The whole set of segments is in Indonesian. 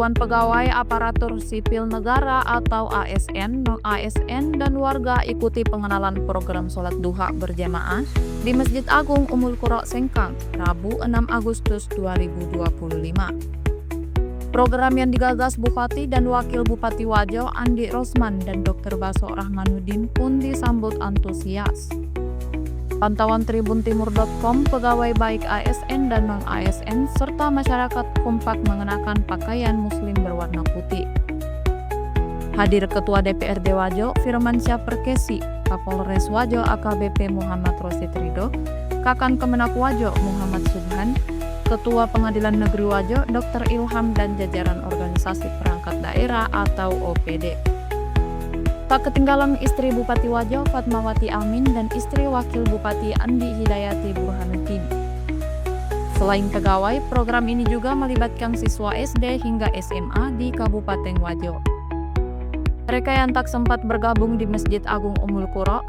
Satuan Pegawai Aparatur Sipil Negara atau ASN, non-ASN, dan warga ikuti pengenalan program sholat duha berjamaah di Masjid Agung Ummul Qura Sengkang, Rabu 6 Agustus 2025. Program yang digagas Bupati dan Wakil Bupati Wajo Andi Rosman dan Dr. Baso Rahmanuddin pun disambut antusias. Pantauan tribuntimur.com, pegawai baik ASN dan non-ASN serta masyarakat kompak mengenakan pakaian muslim berwarna putih. Hadir Ketua DPRD Wajo Firmansyah Perkesi, Kapolres Wajo AKBP Muhammad Rosid Ridho, Kakan Kemenak Wajo Muhammad Subhan, Ketua Pengadilan Negeri Wajo Dr. Ilham dan jajaran organisasi perangkat daerah atau OPD. Tak ketinggalan istri Bupati Wajo Fatmawati Amin dan istri Wakil Bupati Andi Hidayati Burhanuddin. Selain pegawai, program ini juga melibatkan siswa SD hingga SMA di Kabupaten Wajo. Mereka yang tak sempat bergabung di Masjid Agung Ummul Qura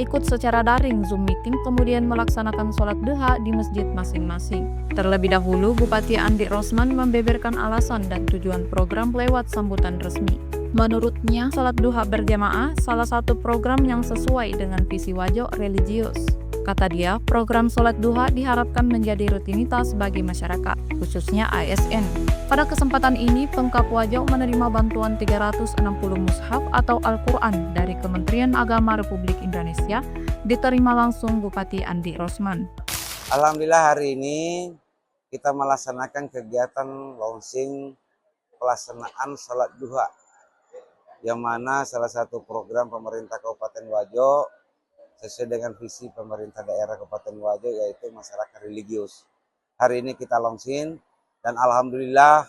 ikut secara daring Zoom meeting kemudian melaksanakan sholat duha di masjid masing-masing. Terlebih dahulu, Bupati Andi Rosman membeberkan alasan dan tujuan program lewat sambutan resmi. Menurutnya, sholat duha berjamaah salah satu program yang sesuai dengan visi Wajo religius. Kata dia, program sholat duha diharapkan menjadi rutinitas bagi masyarakat, khususnya ASN. Pada kesempatan ini, Pemkab Wajo menerima bantuan 360 mushaf atau Al-Quran dari Kementerian Agama Republik Indonesia, diterima langsung Bupati Andi Rosman. Alhamdulillah hari ini kita melaksanakan kegiatan launching pelaksanaan sholat duha, yang mana salah satu program pemerintah Kabupaten Wajo sesuai dengan visi pemerintah daerah Kabupaten Wajo yaitu masyarakat religius. Hari ini kita launching dan alhamdulillah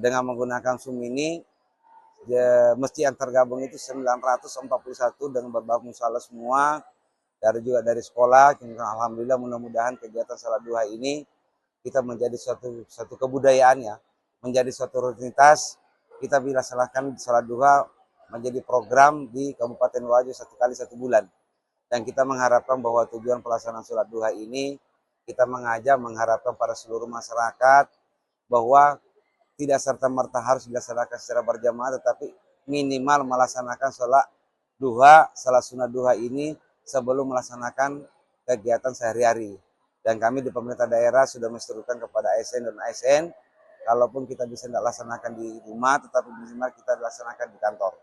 dengan menggunakan Zoom ini masjid yang tergabung itu 941 dengan beberapa musala semua juga dari sekolah. Alhamdulillah mudah-mudahan kegiatan salat duha ini kita menjadi suatu kebudayaan ya, menjadi suatu rutinitas. Kita bila salahkan sholat duha menjadi program di Kabupaten Wajo 1 kali 1 bulan. Dan kita mengharapkan bahwa tujuan pelaksanaan sholat duha ini, kita mengharapkan pada seluruh masyarakat bahwa tidak serta-merta harus dilaksanakan secara berjamaah, tetapi minimal melaksanakan sholat duha, salat sunat duha ini sebelum melaksanakan kegiatan sehari-hari. Dan kami di pemerintah daerah sudah menserukan kepada ASN dan ASN, kalaupun kita bisa tidak laksanakan di rumah, tetapi minimal kita laksanakan di kantor.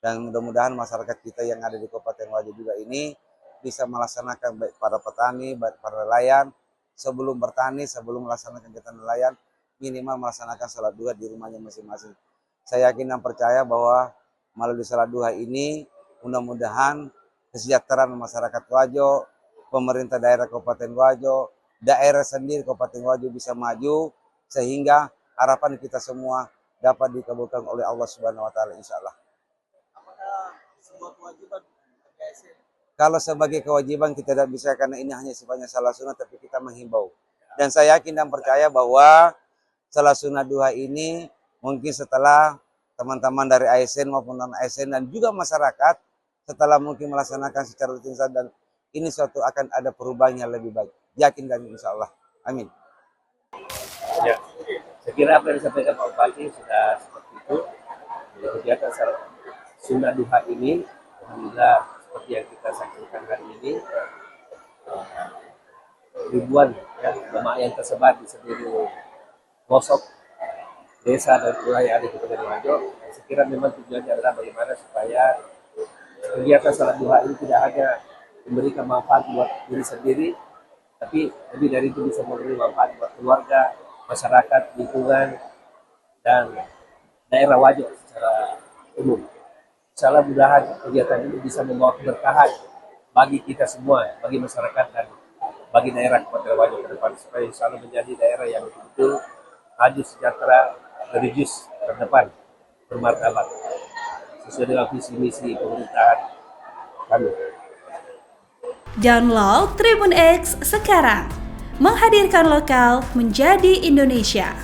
Dan mudah-mudahan masyarakat kita yang ada di Kabupaten Wajo juga ini bisa melaksanakan baik para petani, baik para nelayan, sebelum bertani, sebelum melaksanakan kegiatan nelayan, minimal melaksanakan sholat duha di rumahnya masing-masing. Saya yakin dan percaya bahwa melalui sholat duha ini, mudah-mudahan kesejahteraan masyarakat Wajo, pemerintah daerah Kabupaten Wajo, daerah sendiri Kabupaten Wajo bisa maju, sehingga harapan kita semua dapat dikabulkan oleh Allah Subhanahu wa taala insyaallah. Apakah sebuah kewajiban ASN? Kalau sebagai kewajiban kita tidak bisa karena ini hanya sifatnya salat sunat, tapi kita menghimbau. Dan saya yakin dan percaya bahwa salat sunat duha ini mungkin setelah teman-teman dari ASN maupun non-ASN dan juga masyarakat setelah mungkin melaksanakan secara rutin dan ini suatu akan ada perubahan yang lebih baik. Yakin dan insyaallah. Amin. Ya, saya kira apa yang disampaikan Pak Bupati sudah seperti itu. Jadi kegiatan sunat duha ini, alhamdulillah seperti yang kita saksikan hari ini, ribuan ya, jemaah yang tersebar di seluruh pelosok desa dan wilayah yang ada di Kabupaten Wajo. Saya kira memang tujuannya adalah bagaimana supaya kegiatan salat duha ini tidak hanya memberikan manfaat buat diri sendiri, tapi lebih dari itu bisa memberi manfaat buat keluarga, masyarakat, lingkungan, dan daerah Wajo secara umum. Insyaallah mudah-mudahan kegiatan ini bisa membawa keberkahan bagi kita semua, bagi masyarakat dan bagi daerah Kabupaten Wajo ke depan, supaya insyaallah menjadi daerah yang betul-betul maju, sejahtera, religius, terdepan, bermartabat, sesuai dengan visi misi pemerintahan kami. Download Tribun X sekarang, menghadirkan lokal menjadi Indonesia.